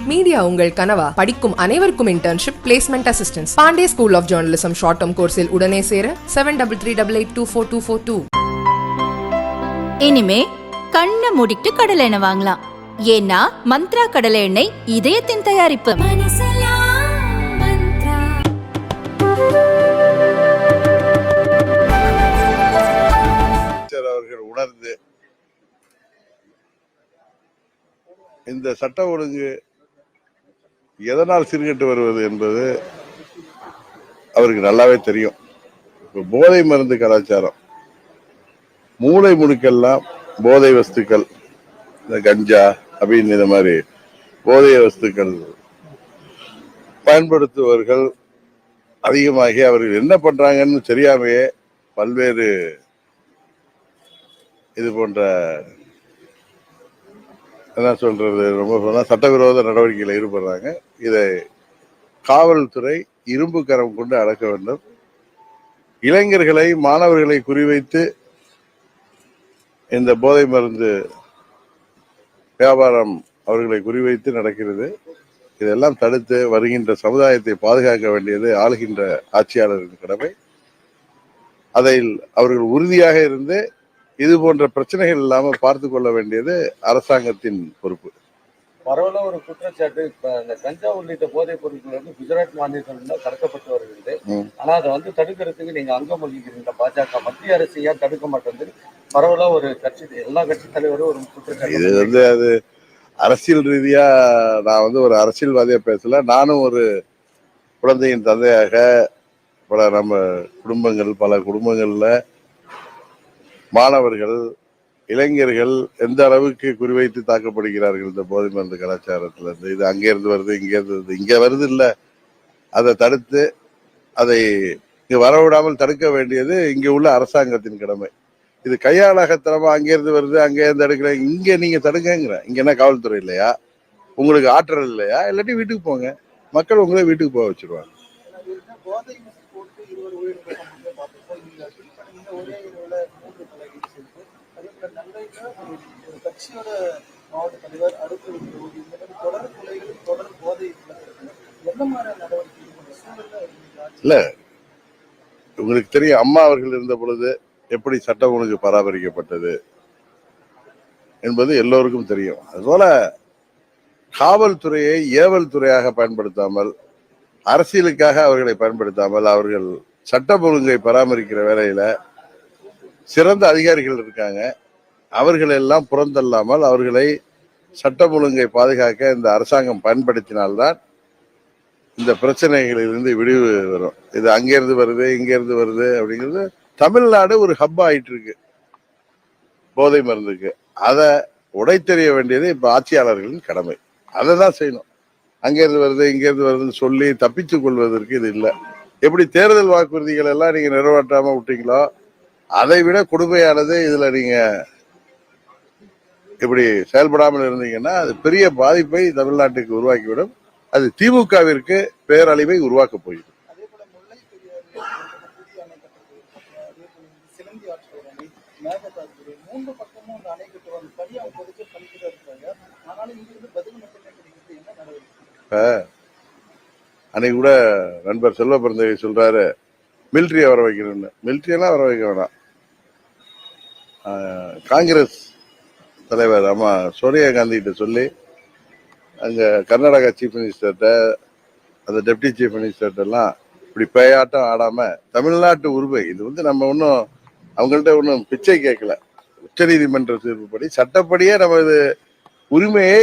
Media உங்கள் கனவா? படிக்கும் அனைவருக்கும் internship, placement assistance. Pandey school of journalism short term கோர்ஸில் உடனே சேர 7338824242. இனிமே கண்ணை மூடிட்டு கடலை எண்ணெய் வாங்கலாம். ஏன்னா மந்த்ரா கடலை எண்ணெய் இதயத்தின் தயாரிப்பு. அவர்கள் உணர்ந்து இந்த சட்ட ஒழுங்கு எதனால் சீர்கெட்டு வருவது என்பது அவருக்கு நல்லாவே தெரியும். இப்போ போதை மருந்து கலாச்சாரம், மூளை முடுக்கெல்லாம் போதை வஸ்துக்கள், இந்த கஞ்சா அப்படின்னு இந்த மாதிரி போதை வஸ்துக்கள் பயன்படுத்துபவர்கள் அதிகமாகி அவர்கள் என்ன பண்றாங்கன்னு தெரியாமையே பல்வேறு இது போன்ற என்ன சொல்றது, ரொம்ப சட்டவிரோத நடவடிக்கையில் ஈடுபடுறாங்க. இதை காவல்துறை இரும்பு கரம் கொண்டு அடக்க வேண்டும். இளைஞர்களை, மாணவர்களை குறிவைத்து இந்த போதை மருந்து வியாபாரம் அவர்களை குறிவைத்து நடக்கிறது. இதெல்லாம் தடுத்து வருகின்ற சமுதாயத்தை பாதுகாக்க வேண்டியது ஆளுகின்ற ஆட்சியாளரின் கடமை. அதில் அவர்கள் உறுதியாக இருந்து இது போன்ற பிரச்சனைகள் இல்லாம பார்த்து கொள்ள வேண்டியது அரசாங்கத்தின் பொறுப்பு. பரவலாக ஒரு குற்றச்சாட்டு, இப்ப இந்த கஞ்சா உள்ளிட்ட போதைப் பொருட்கள் வந்து குஜராத் மாநிலத்தில் கடத்தப்பட்டு வருகிறது. ஆனா அதை தடுக்கிறதுக்கு நீங்க அங்கம் வகிக்கிறீங்க. பாஜக மத்திய அரசு ஏன் தடுக்க மாட்டேங்குது? பரவலா ஒரு கட்சி, எல்லா கட்சி தலைவரும் ஒரு குற்றச்சாட்டு. இது அது அரசியல் ரீதியா நான் ஒரு அரசியல்வாதியா பேசல. நானும் ஒரு குழந்தையின் தந்தையாக பல குடும்பங்கள்ல மாணவர்கள், இளைஞர்கள் எந்த அளவுக்கு குறிவைத்து தாக்கப்படுகிறார்கள் இந்த போதை மருந்து கலாச்சாரத்துல இருந்து. இது அங்கிருந்து வருது, இங்க வருது இல்ல, அதை தடுத்து அதை இங்க வரவிடாமல் தடுக்க வேண்டியது இங்க உள்ள அரசாங்கத்தின் கடமை. இது கையாளகத்தனமா அங்கிருந்து வருது, அங்கேருந்து தடுக்கிற, இங்க நீங்க தடுங்கிற. இங்க என்ன காவல்துறை இல்லையா? உங்களுக்கு ஆற்றல் இல்லையா? இல்லாட்டி வீட்டுக்கு போங்க, மக்கள் உங்களே வீட்டுக்கு போக வச்சிருவாங்க. இல்ல, உங்களுக்கு தெரியும் அம்மா அவர்கள் இருந்த பொழுது எப்படி சட்டம் ஒழுங்கு பராமரிக்கப்பட்டது என்பது எல்லோருக்கும் தெரியும். அதுபோல காவல்துறையை ஏவல் துறையாக பயன்படுத்தாமல், அரசியலுக்காக அவர்களை பயன்படுத்தாமல், அவர்கள் சட்டம் ஒழுங்கை பராமரிக்கிற வேலையில சிறந்த அதிகாரிகள் இருக்காங்க. அவர்கள் எல்லாம் புறந்தள்ளாமல் அவர்களை சட்டம் ஒழுங்கை பாதுகாக்க இந்த அரசாங்கம் பயன்படுத்தினால்தான் இந்த பிரச்சனைகளிலிருந்து விடிவு வரும். இது அங்கிருந்து வருது, இங்க இருந்து வருது அப்படிங்கிறது. தமிழ்நாடு ஒரு ஹப் ஆயிட்டு இருக்கு போதை மருந்துக்கு. அதை உடைத்தெறிய வேண்டியது இப்ப ஆட்சியாளர்களின் கடமை. அதை தான் செய்யணும். அங்கிருந்து வருது, இங்கிருந்து வருதுன்னு சொல்லி தப்பித்துக் கொள்வதற்கு இது இல்லை. எப்படி தேர்தல் வாக்குறுதிகள் எல்லாம் நீங்க நிறைவேற்றாம விட்டீங்களோ, அதை விட கொடுமையானது இதுல நீங்க இப்படி செயல்படாமல் இருந்தீங்கன்னா அது பெரிய பாதிப்பை தமிழ்நாட்டுக்கு உருவாக்கிவிடும். அது திமுகவிற்கு பேரழிவை உருவாக்க போயிடும். அன்னைக்கு கூட நண்பர் செல்வ பிறந்தகை சொல்றாரு, மிலிட்ரியை வர வைக்கணும்னு. மிலிட்ரியெல்லாம் வர வைக்க வேணாம். காங்கிரஸ் தலைவர் அம்மா சோனியா காந்தி கிட்ட சொல்லி, அங்க கர்நாடகா சீஃப் மினிஸ்டர்கிட்ட, அந்த டெப்டி சீஃப் மினிஸ்டர்கிட்ட எல்லாம் இப்படி பேயாட்டம் ஆடாம தமிழ்நாட்டு உரிமை இது நம்ம ஒன்றும் அவங்கள்ட்ட ஒன்றும் பிச்சை கேட்கல. உச்ச நீதிமன்ற தீர்ப்புப்படி சட்டப்படியே நமது உரிமையை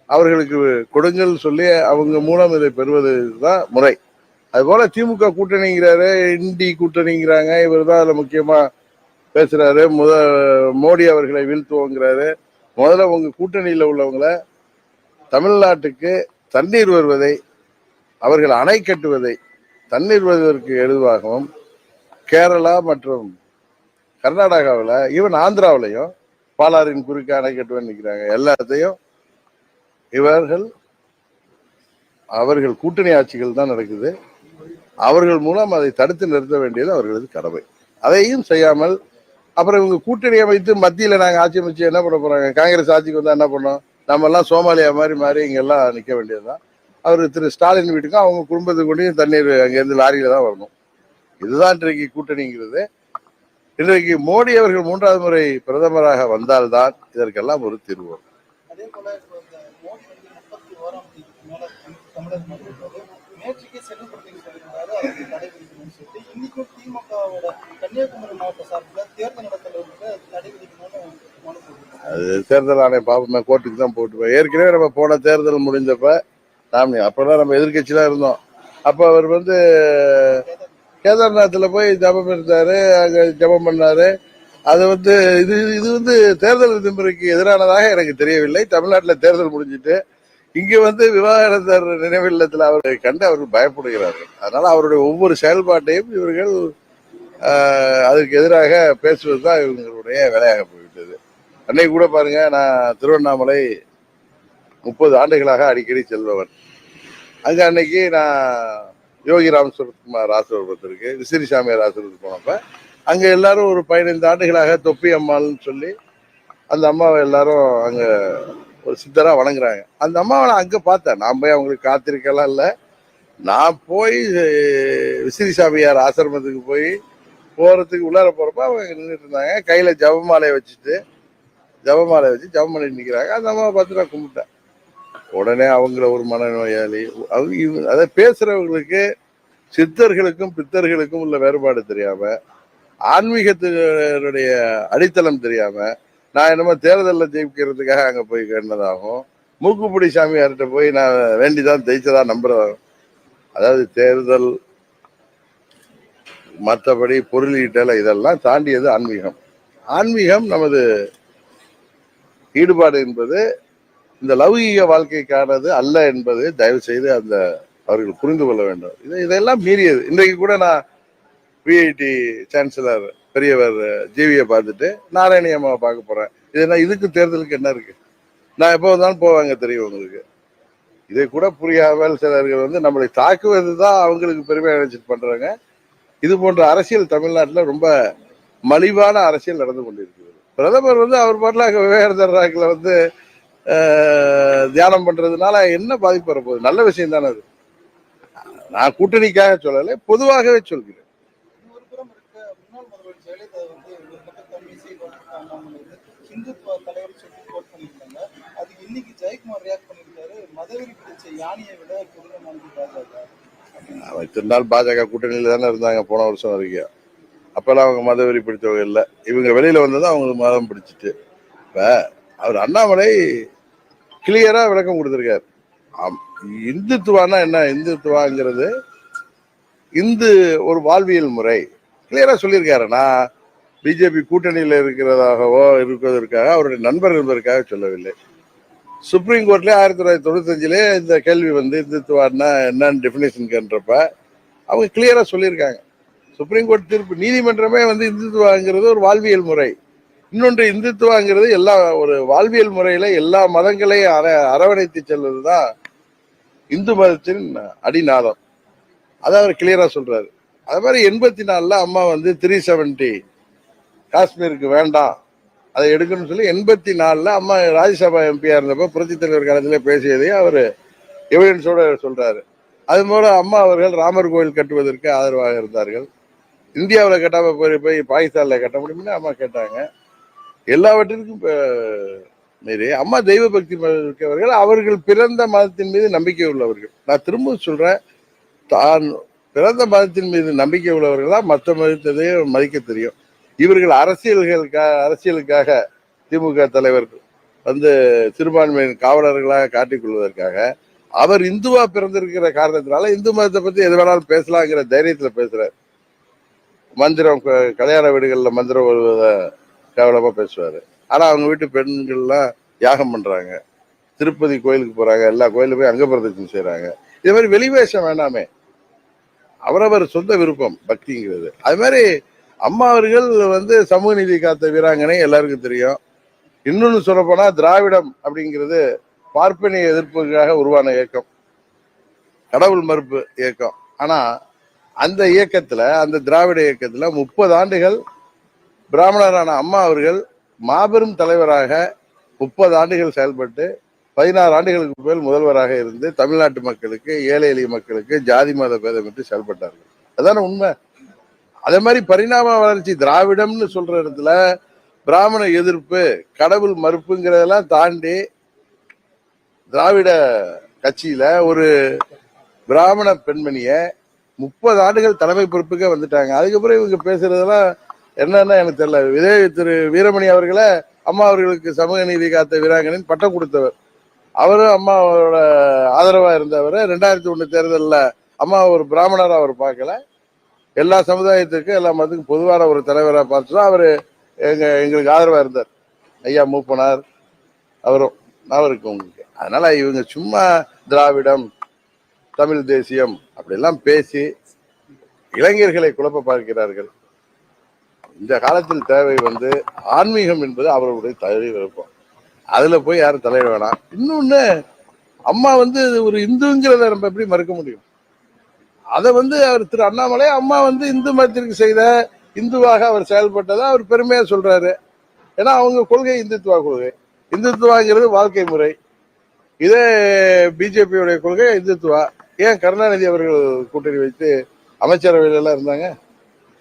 அவர்களுக்கு கொடுங்கள் சொல்லி அவங்க மூலம் இதை பெறுவதுதான் முறை. அதுபோல திமுக கூட்டணிங்கிறாரு, இந்தி கூட்டணிங்கிறாங்க. இவர் தான் அதுல முக்கியமா பேசுறாரு. மோடி அவர்களை வீழ்த்துவோங்கிறாரு. முதல்ல உங்க கூட்டணியில உள்ளவங்களை தமிழ்நாட்டுக்கு தண்ணீர் வருவதை, அவர்கள் அணை கட்டுவதை தண்ணீர் வருவதற்கு எதுவாகவும், கேரளா மற்றும் கர்நாடகாவில், ஈவன் ஆந்திராவிலையும் பாலாறின் குறுக்க அணை கட்டுவேன்னு நிற்கிறாங்க. எல்லாத்தையும் அவர்கள் கூட்டணி ஆட்சிகள் தான் நடக்குது. அவர்கள் மூலம் அதை தடுத்து நிறுத்த வேண்டியது அவர்களது கடமை. அதையும் செய்யாமல் அப்புறம் இவங்க கூட்டணி அமைத்து மத்தியில நாங்க ஆட்சி அமைச்சு என்ன பண்ண போறாங்க? காங்கிரஸ் ஆட்சிக்கு வந்தா என்ன பண்ணோம்? நம்ம எல்லாம் சோமாலியா மாதிரி மாறி இங்கெல்லாம் நிற்க வேண்டியதுதான். அவர் திரு ஸ்டாலின் வீட்டுக்கும் அவங்க குடும்பத்துக்கு கொண்டு தண்ணீர் அங்கேருந்து லாரியில தான் வரணும். இதுதான் இன்றைக்கு கூட்டணிங்கிறது. இன்றைக்கு மோடி அவர்கள் 3வது முறை பிரதமராக வந்தால்தான் இதற்கெல்லாம் ஒரு தீர்வு வரும். அதே போல இப்போ இந்த மோடி வந்து 31ஆம் தேதிக்கு மேல தமிழகம் வரும்போது நேற்றுக்கே செல்லுபடுத்தி சொல்லியிருந்தாரு, அதுக்கு தடை விதிக்கணும்னு சொல்லிட்டு இன்னைக்கும் திமுகவோட கன்னியாகுமரி மாவட்ட சார்பில் தேர்தல் நடத்துறவங்களுக்கு தடை விதிக்கணும்னு மனு போட்டிருக்காங்க. அது தேர்தல் ஆணையம் பார்ப்போமே, கோர்ட்டுக்கு தான் போட்டுப்போம். ஏற்கனவே நம்ம போன தேர்தல் முடிஞ்சப்ப அப்பதான் நம்ம எதிர்கட்சி தான் இருந்தோம். அப்ப அவர் வந்து கேதார்நாத்ல போய் ஜபம் இருந்தாரு, அங்க ஜபம் பண்ணாரு. அது வந்து இது இது வந்து தேர்தல் விதிமுறைக்கு எதிரானதாக எனக்கு தெரியவில்லை. தமிழ்நாட்டில் தேர்தல் முடிஞ்சிட்டு இங்க வந்து விவாகரத்தர் நினைவில்லத்தில் அவரை கண்டு அவர்கள் பயப்படுகிறார்கள். அதனால அவருடைய ஒவ்வொரு செயல்பாட்டையும் இவர்கள் அதற்கு எதிராக பேசுவதுதான் இவங்களுடைய வேலையாக போய்விட்டது. அன்னைக்கு கூட பாருங்க, நான் திருவண்ணாமலை 30 ஆண்டுகளாக அடிக்கடி செல்பவன். அங்க அன்னைக்கு நான் யோகிராம் சுரத்குமார் ஆசிரமத்திற்கு, விசிறி சாமியார் ஆசிரமத்துக்கு போனப்ப அங்க எல்லாரும் ஒரு 15 ஆண்டுகளாக தொப்பி அம்மாள்னு சொல்லி அந்த அம்மாவை எல்லாரும் அங்க ஒரு சித்தரா வணங்குறாங்க. அந்த அம்மாவை நான் அங்க பார்த்தேன். நான் போய் அவங்களுக்கு காத்திருக்கலாம் இல்லை. நான் போய் விசிறி சாமியார் ஆசிரமத்துக்கு போறதுக்கு உள்ளார போறப்ப அவங்க நின்றுட்டு இருந்தாங்க. கையில ஜபமாலையை வச்சு ஜபம் பண்ணி நிற்கிறாங்க. அந்த அம்மாவை பார்த்து நான் கும்பிட்டேன். உடனே அவங்கள ஒரு மனநோயாளி, அவங்க அதை பேசுறவங்களுக்கு சித்தர்களுக்கும் பித்தர்களுக்கும் உள்ள வேறுபாடு தெரியாம, ஆன்மீகத்தினுடைய அடித்தளம் தெரியாம, நான் என்னமோ தேர்தலில் ஜெயிக்கிறதுக்காக அங்க போய் கேட்டதாகும், மூக்குப்பிடி சாமியார்கிட்ட போய் நான் வேண்டிதான் ஜெயிச்சதா நம்புறதாகும். அதாவது தேர்தல், மற்றபடி பொருளீட்டல இதெல்லாம் தாண்டியது ஆன்மீகம். ஆன்மீகம் நமது ஈடுபாடு என்பது இந்த லௌகீக வாழ்க்கைக்கானது அல்ல என்பது தயவு செய்து அந்த அவர்கள் புரிந்து கொள்ள வேண்டும். இதெல்லாம் மீறியது. இன்றைக்கு கூட நான் விஐடி சான்சலர் பெரியவர் ஜிவியை பார்த்துட்டு நாராயணி அம்மாவை பார்க்க போறேன். இதுக்கு தேர்தலுக்கு என்ன இருக்கு? நான் எப்போ வந்தாலும் போவாங்க, தெரியும் உங்களுக்கு. இதை கூட புரியாமல் சிலர்கள் வந்து நம்மளை தாக்குவது தான் அவங்களுக்கு பெருமை நினைச்சிட்டு பண்றாங்க. இது போன்ற அரசியல் தமிழ்நாட்டில் ரொம்ப மலிவான அரசியல் நடந்து கொண்டிருக்கிறது. பிரதமர் வந்து அவர் பாட்டில் விவேகானந்தர் வந்து தியானம் பண்றதுனால என்ன பாதிப்பு வரப்போகுது? நல்ல விஷயம் தானே அது. நான் கூட்டணிக்காக சொல்லலை, பொதுவாகவே சொல்கிறேன். இன்னொரு புறம் இருக்க முன்னாள் முதல்வர் ஜெயலலிதா வந்து ஒரு பக்கம் தமிழிசை ஹிந்துத்துவ தலைவர் சொல்லி கோட் பண்ணியிருந்தாங்க. அது இன்னைக்கு ஜெயக்குமார் ரியாக்ட் பண்ணியிருக்காரு. மதவெறி பிடிச்ச யானையை விட கொடூரமானது பாஜக. அவன் இத்தனை நாள் பாஜக கூட்டணியில தானே இருந்தாங்க போன வருஷம் வரைக்கும். அப்பெல்லாம் அவங்க மதவெறி பிடித்தவங்க இல்லை. இவங்க வெளியில வந்ததான் அவங்களுக்கு மதம் பிடிச்சிட்டு. இப்ப அவர் அண்ணாமலை கிளியரா விளக்கம் கொடுத்திருக்காரு. இந்துத்துவானா என்ன? இந்துத்துவாங்கிறது இந்து ஒரு வாழ்வியல் முறை கிளியரா சொல்லியிருக்காரு. நான் பிஜேபி கூட்டணியில இருப்பதற்காக அவருடைய நண்பர் என்பதற்காக சொல்லவில்லை. சுப்ரீம் கோர்ட்ல 1995 இந்த கேள்வி வந்து இந்துத்துவான்னா என்னன்னு டெபினேஷன் கேன்றப்ப அவங்க கிளியரா சொல்லியிருக்காங்க. சுப்ரீம் கோர்ட் தீர்ப்பு, நீதிமன்றமே வந்து இந்துத்துவாங்கிறது ஒரு வாழ்வியல் முறை. இன்னொன்று, இந்துத்துவாங்கிறது எல்லா ஒரு வாழ்வியல் முறையில எல்லா மதங்களையும் அரவணைத்து செல்வதுதான் இந்து மதத்தின் அடிநாதம். அதை அவர் கிளியரா சொல்றாரு. அது மாதிரி 84 அம்மா வந்து 370 காஷ்மீருக்கு வேண்டாம், அதை எடுக்கணும்னு சொல்லி 84 அம்மா ராஜ்யசபா எம்பியா இருந்தப்ப புரட்சி தலைவர் காலத்திலே பேசியதையும் அவர் எவிடன்ஸோட சொல்றாரு. அது போல அம்மா அவர்கள் ராமர் கோயில் கட்டுவதற்கு ஆதரவாக இருந்தார்கள். இந்தியாவில் கட்டாம போய் பாகிஸ்தான்ல கட்ட முடியும்னு அம்மா கேட்டாங்க. எல்லாவற்றிற்கும் மீறி அம்மா தெய்வ பக்தி இருக்கவர்கள், அவர்கள் பிறந்த மதத்தின் மீது நம்பிக்கை உள்ளவர்கள். நான் திரும்ப சொல்றேன், தான் பிறந்த மதத்தின் மீது நம்பிக்கை உள்ளவர்களா மற்ற மதத்தையும் மதிக்க தெரியும். இவர்கள் அரசியலுக்காக திமுக தலைவர் வந்து சிறுபான்மையின் காவலர்களாக காட்டிக்கொள்வதற்காக அவர் இந்துவா பிறந்திருக்கிற காரணத்தினால இந்து மதத்தை பத்தி எது வேணாலும் பேசலாங்கிற தைரியத்துல பேசுறாரு. மந்திரம், கல்யாண வீடுகள்ல மந்திரம் வருவத கேவலமா பேசுவாரு. ஆனா அவங்க வீட்டு பெண்கள்லாம் யாகம் பண்றாங்க, திருப்பதி கோயிலுக்கு போறாங்க, எல்லா கோயிலும் போய் அங்க பிரதட்சணம் செய்யறாங்க. இதே மாதிரி வெளிவேஷம் வேண்டாமே, அவரவர் சொந்த விருப்பம் பக்திங்கிறது. அது மாதிரி அம்மா அவர்கள் வந்து சமூக நீதி காத்த வீராங்கனை எல்லாருக்கும் தெரியும். இன்னொன்னு சொல்ல போனா திராவிடம் அப்படிங்கிறது பார்ப்பனிய எதிர்ப்புக்காக உருவான இயக்கம், கடவுள் மறுப்பு இயக்கம். ஆனா அந்த இயக்கத்துல, அந்த திராவிட இயக்கத்துல 30 ஆண்டுகள் பிராமணரான அம்மா அவர்கள் மாபெரும் தலைவராக 30 ஆண்டுகள் செயல்பட்டு 16 ஆண்டுகளுக்கு மேல் முதல்வராக இருந்து தமிழ்நாட்டு மக்களுக்கு, ஏழை எளிய மக்களுக்கு ஜாதி மத பேதமின்றி செயல்பட்டார்கள். அதான உண்மை. அதே மாதிரி பரிணாம வளர்ச்சி திராவிடம்னு சொல்ற இடத்துல பிராமண எதிர்ப்பு, கடவுள் மறுப்புங்கிறதெல்லாம் தாண்டி திராவிட கட்சியில ஒரு பிராமண பெண்மணிய 30 ஆண்டுகள் தலைமை பொறுப்புக்கே வந்துட்டாங்க. அதுக்கப்புறம் இவங்க பேசுறதெல்லாம் என்னன்னா எனக்கு தெரியல. இதே திரு வீரமணி அவர்களை அம்மா அவர்களுக்கு சமூக நீதி காத்த வீராங்கனின் பட்டம் கொடுத்தவர். அவரும் அம்மாவோட ஆதரவா இருந்தவர். 2001 தேர்தலில் அம்மா ஒரு பிராமணரா அவர் பார்க்கல, எல்லா சமுதாயத்துக்கும் எல்லா மதத்துக்கும் பொதுவான ஒரு தலைவராக பார்த்துதான் அவரு எங்களுக்கு ஆதரவா இருந்தார். ஐயா மூப்பனார் அவரும் அவருக்கு உங்களுக்கு. அதனால இவங்க சும்மா திராவிடம், தமிழ் தேசியம் அப்படிலாம் பேசி இளைஞர்களை குழப்ப பார்க்கிறார்கள். இந்த காலத்தில் தேவை ஆன்மீகம் என்பது அவர்களுடைய தகுதி விருப்பம். அதுல போய் யாரும் தலையிட வேணாம். இன்னொன்னு, அம்மா ஒரு இந்துங்கிறத நம்ம எப்படி மறுக்க முடியும்? அதை அவர் திரு அண்ணாமலை அம்மா இந்து மதத்திற்கு செய்த இந்துவாக அவர் செயல்பட்டதை அவர் பெருமையா சொல்றாரு. ஏன்னா அவங்க கொள்கை இந்துத்துவா கொள்கை. இந்துத்துவாங்கிறது வாழ்க்கை முறை. இதே பிஜேபியுடைய கொள்கை இந்துத்துவா. ஏன் கருணாநிதி அவர்கள் கூட்டணி வைத்து அமைச்சரவையில எல்லாம் இருந்தாங்க?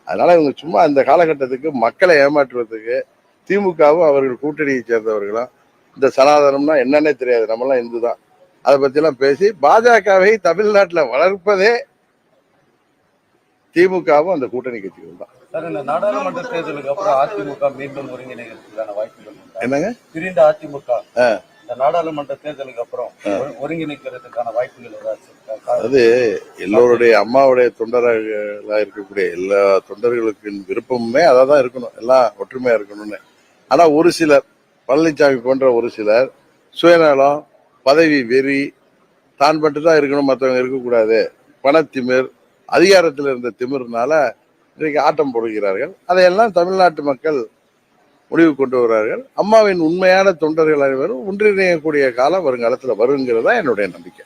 அதனால இவங்க சும்மா அந்த காலகட்டத்துக்கு மக்களை ஏமாற்றுவதற்கு திமுகவும் அவர்கள் கூட்டணியை சேர்ந்தவர்களும் இந்த சனாதனம்னா என்னன்னே தெரியாது, நம்மளாம் இந்து தான், அதை பத்தி எல்லாம் பேசி பாஜகவை தமிழ்நாட்டில் வளர்ப்பதே திமுகவும் அந்த கூட்டணி கட்சிகள் தான். சார், இந்த நாடாளுமன்ற தேர்தலுக்கு அப்புறம் அதிமுக மீண்டும் ஒருங்கிணைக்கிறதுக்கான வாய்ப்புகள் என்னங்க? பிரிந்த அதிமுக இந்த நாடாளுமன்ற தேர்தலுக்கு அப்புறம் ஒருங்கிணைக்கிறதுக்கான வாய்ப்புகள் ஏதாச்சும்? அதாவது எல்லோருடைய அம்மாவுடைய தொண்டர்களா இருக்கக்கூடிய எல்லா தொண்டர்களுக்கு விருப்பமுமே அதான் இருக்கணும், எல்லாம் ஒற்றுமையா இருக்கணும்னு. ஆனா ஒரு சிலர், பழனிசாமி போன்ற ஒரு சிலர் சுயநலம், பதவி வெறி, தான் மட்டும் தான் இருக்கணும், மற்றவங்க இருக்கக்கூடாது, பணத்திமிர், அதிகாரத்தில் இருந்த திமிர்னால இன்றைக்கு ஆட்டம் போடுகிறார்கள். அதையெல்லாம் தமிழ்நாட்டு மக்கள் முடிவு கொண்டு வருவார்கள். அம்மாவின் உண்மையான தொண்டர்கள் அனைவரும் ஒன்றிணையக்கூடிய காலம் வருங்காலத்தில் வருங்கிறதா என்னுடைய நம்பிக்கை.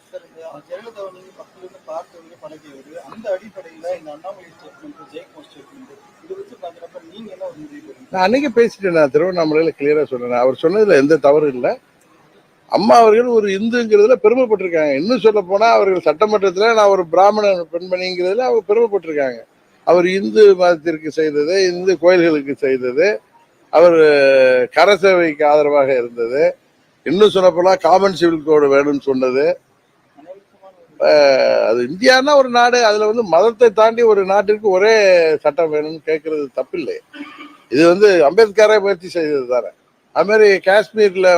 நான் அன்னைக்கு பேசிட்டேன், நான் திருவண்ணாமலையில கிளியரா சொன்னேன். அவர் சொன்னதுல எந்த தவறு இல்லை. அம்மா அவர்கள் ஒரு இந்துங்கிறதுல பெருமைப்பட்டிருக்காங்க. இன்னும் சொல்ல போனா அவர்கள் சட்டமன்றத்துல நான் ஒரு பிராமண பெண்மணிங்கிறதுல அவங்க பெருமைப்பட்டிருக்காங்க. அவர் இந்து மதத்திற்கு செய்தது, இந்து கோயில்களுக்கு செய்தது, அவர் கரசேவைக்கு ஆதரவாக இருந்தது, இன்னும் சொல்ல போனா காமன் சிவில் கோடு வேணும்னு சொன்னது. அது இந்தியானா ஒரு நாடு, அதுல மதத்தை தாண்டி ஒரு நாட்டிற்கு ஒரே சட்டம் வேணும்னு கேட்கறது தப்பில்லை. இது அம்பேத்கரை முயற்சி செய்தது தானே. அது மாதிரி காஷ்மீர்ல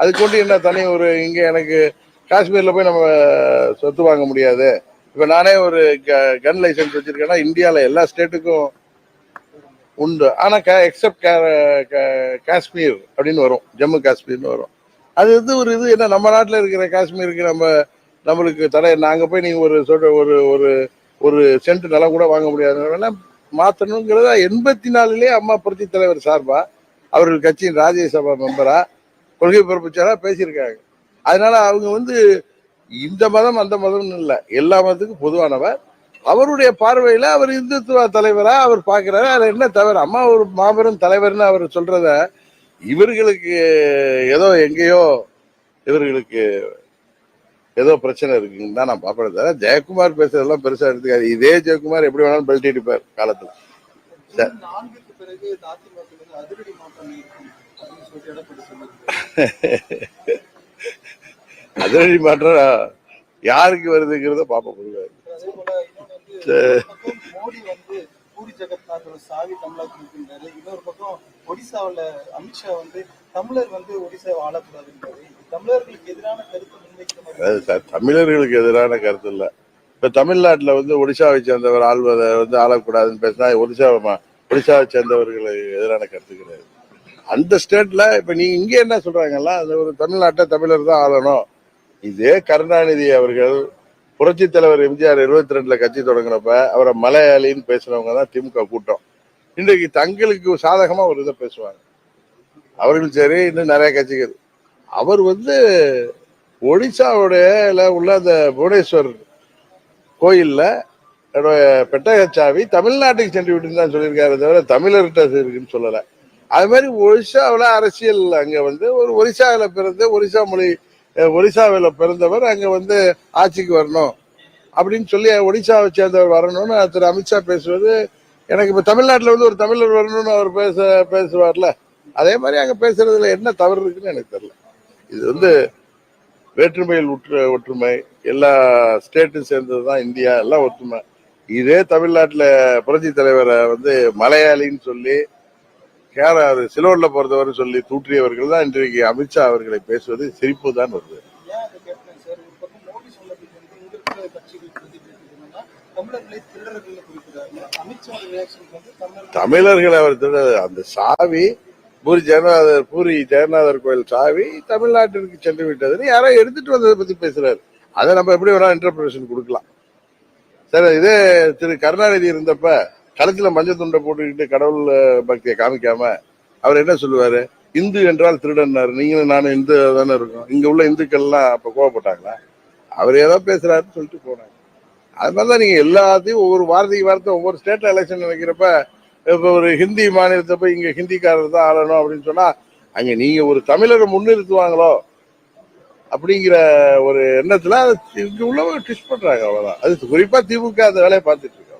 அது கொண்டு என்ன தனி ஒரு இங்க எனக்கு காஷ்மீர்ல போய் நம்ம சொத்து வாங்க முடியாது. இப்ப நானே ஒரு கன் லைசன்ஸ் வச்சிருக்கேன்னா இந்தியால எல்லா ஸ்டேட்டுக்கும் உண்டு. ஆனா எக்ஸப்ட் காஷ்மீர் அப்படின்னு வரும், ஜம்மு காஷ்மீர்னு வரும். அது ஒரு இது என்ன, நம்ம நாட்டுல இருக்கிற காஷ்மீருக்கு நம்மளுக்கு தடை. நாங்க போய் நீங்க ஒரு ஒரு ஒரு சென்ட் நிலம் கூட வாங்க முடியாது, மாத்தணுங்கிறத 84லயே அம்மா புரட்சி தலைவர் சார்பா அவர்கள் கட்சியின் ராஜ்யசபா மெம்பரா கொள்கை பிறப்பிச்சாரா பேசியிருக்காங்க. அதனால அவங்க இந்த மதம் அந்த மதம்னு இல்லை, எல்லா மதத்துக்கும் பொதுவானவர். அவருடைய பார்வையில அவர் இந்துத்துவ தலைவரா அவர் பாக்குறாரு. அது என்ன தவிர அம்மா ஒரு மாபெரும் தலைவர்னு அவர் சொல்றத இவர்களுக்கு ஏதோ எங்கேயோ இவர்களுக்கு ஏதோ பிரச்சனை இருக்குன்னு தான் நான் பாப்பேன். தவிர ஜெயக்குமார் பேசுறதெல்லாம் பெருசா எடுத்துக்காது. இதே ஜெயக்குமார் எப்படி வேணாலும் பெல்ட் அடிப்பார் காலத்துல. அதிரடி மாற்றம் யாருக்கு வருதுங்கிறத பாப்ப முடியாது. மோடி பூரி ஜெகநாதோட சாவி தமிழகத்தில் இருக்கின்றாரு. இன்னொரு பக்கம் ஒடிசாவில் அமித்ஷா தமிழர் ஒடிசாவை ஆளக்கூடாதுன்றாரு. தமிழர்களுக்கு எதிரான கருத்து முன்வைக்கிற தமிழர்களுக்கு எதிரான கருத்து இல்ல. இப்ப தமிழ்நாட்டுல ஒடிசாவை சேர்ந்தவர் ஆள்வதை ஆளக்கூடாதுன்னு பேசினா ஒடிசாவை சேர்ந்தவர்களுக்கு எதிரான கருத்து கிடையாது. அந்த ஸ்டேட்ல இப்ப நீங்க இங்க என்ன சொல்றாங்கல்ல, அந்த ஒரு தமிழ்நாட்டை தமிழர் தான் ஆளணும். இதே கருணாநிதி அவர்கள் புரட்சி தலைவர் எம்ஜிஆர் 72ல கட்சி தொடங்கினப்ப அவரை மலையாளின்னு பேசுறவங்க தான் திமுக கூட்டம். இன்றைக்கு தங்களுக்கு சாதகமா ஒரு இதை பேசுவாங்க. அவர்கள் சரி, இன்னும் நிறைய கட்சிகள். அவர் ஒடிசாவுடைய உள்ள அந்த புவனேஸ்வர் கோயில்ல பெட்டகச்சாவி தமிழ்நாட்டுக்கு சென்று விட்டுன்னு தான் சொல்லியிருக்காரு, தவிர தமிழர்கிட்ட இருக்குன்னு சொல்லல. அது மாதிரி ஒரிசாவில் அரசியல் அங்க ஒரு ஒரிசாவில் பிறந்து ஒரிசா மொழி ஒடிசாவில் பிறந்தவர் அங்க வந்து ஆட்சிக்கு வரணும் அப்படின்னு சொல்லி ஒடிசாவை சேர்ந்தவர் வரணும்னு திரு அமித்ஷா பேசுவது எனக்கு இப்ப தமிழ்நாட்டுல வந்து ஒரு தமிழர் வரணும்னு அவர் பேசுவார்ல, அதே மாதிரி அங்க பேசுறதுல என்ன தவறு இருக்குன்னு எனக்கு தெரியல. இது வந்து வேற்றுமையில் ஒற்றுமை, எல்லா ஸ்டேட்டும் சேர்ந்ததுதான் இந்தியா, எல்லாம் ஒற்றுமை. இதே தமிழ்நாட்டுல புரட்சி தலைவரை வந்து மலையாளின்னு சொல்லி சிலோன்ல பிறந்தவர் சொல்லி தூற்றியவர்கள் தான் இன்றைக்கு அமித்ஷா அவர்களை பேசுவது சிரிப்பு தான் வருது. ஏன் அதை கேட்கிறேன் சார், ஒரு பக்கம் மோடி சொன்னதுக்கு வந்து இங்க இருக்கிற கட்சிகள் என்னன்னா தமிழர்களை திருடர்களை குறிக்கிறாங்க. அமித்ஷா ரியாக்ஷனுக்கு வந்து தமிழர்கள் அவர் அந்த சாவி பூரி ஜெகநாதர் கோயில் சாவி தமிழ்நாட்டிற்கு சென்று விட்டதுன்னு யாரோ எடுத்துட்டு வந்ததை பத்தி பேசுறாரு. அதை நம்ம எப்படி வேணா இன்டர்பிரேஷன் கொடுக்கலாம். சரி, இதே திரு கருணாநிதி இருந்தப்ப களத்துல மஞ்சள் துண்டை போட்டுக்கிட்டு கடவுள் பக்தியை காமிக்காம அவர் என்ன சொல்லுவாரு, இந்து என்றால் திருடன்னாரு. நீங்களும் நானும் இந்து தானே இருக்கோம், இங்க உள்ள இந்துக்கள் எல்லாம் அப்ப கோவப்பட்டாங்களா? அவர் ஏதோ பேசுறாருன்னு சொல்லிட்டு போனாங்க. அது மாதிரிதான் நீங்க எல்லாத்தையும் ஒவ்வொரு வார்த்தை ஒவ்வொரு ஸ்டேட்ல எலெக்ஷன் நினைக்கிறப்ப இப்ப ஒரு ஹிந்தி மாநிலத்தை போய் இங்க ஹிந்திக்காரர் தான் ஆளணும் அப்படின்னு சொன்னா அங்க நீங்க ஒரு தமிழரை முன்னிறுத்துவாங்களோ அப்படிங்கிற ஒரு எண்ணத்துல இங்க உள்ளவங்க ட்விஸ்ட் பண்றாங்க, அவ்வளவுதான். அது குறிப்பா திமுக அந்த வேலையை பார்த்துட்டு இருக்காங்க.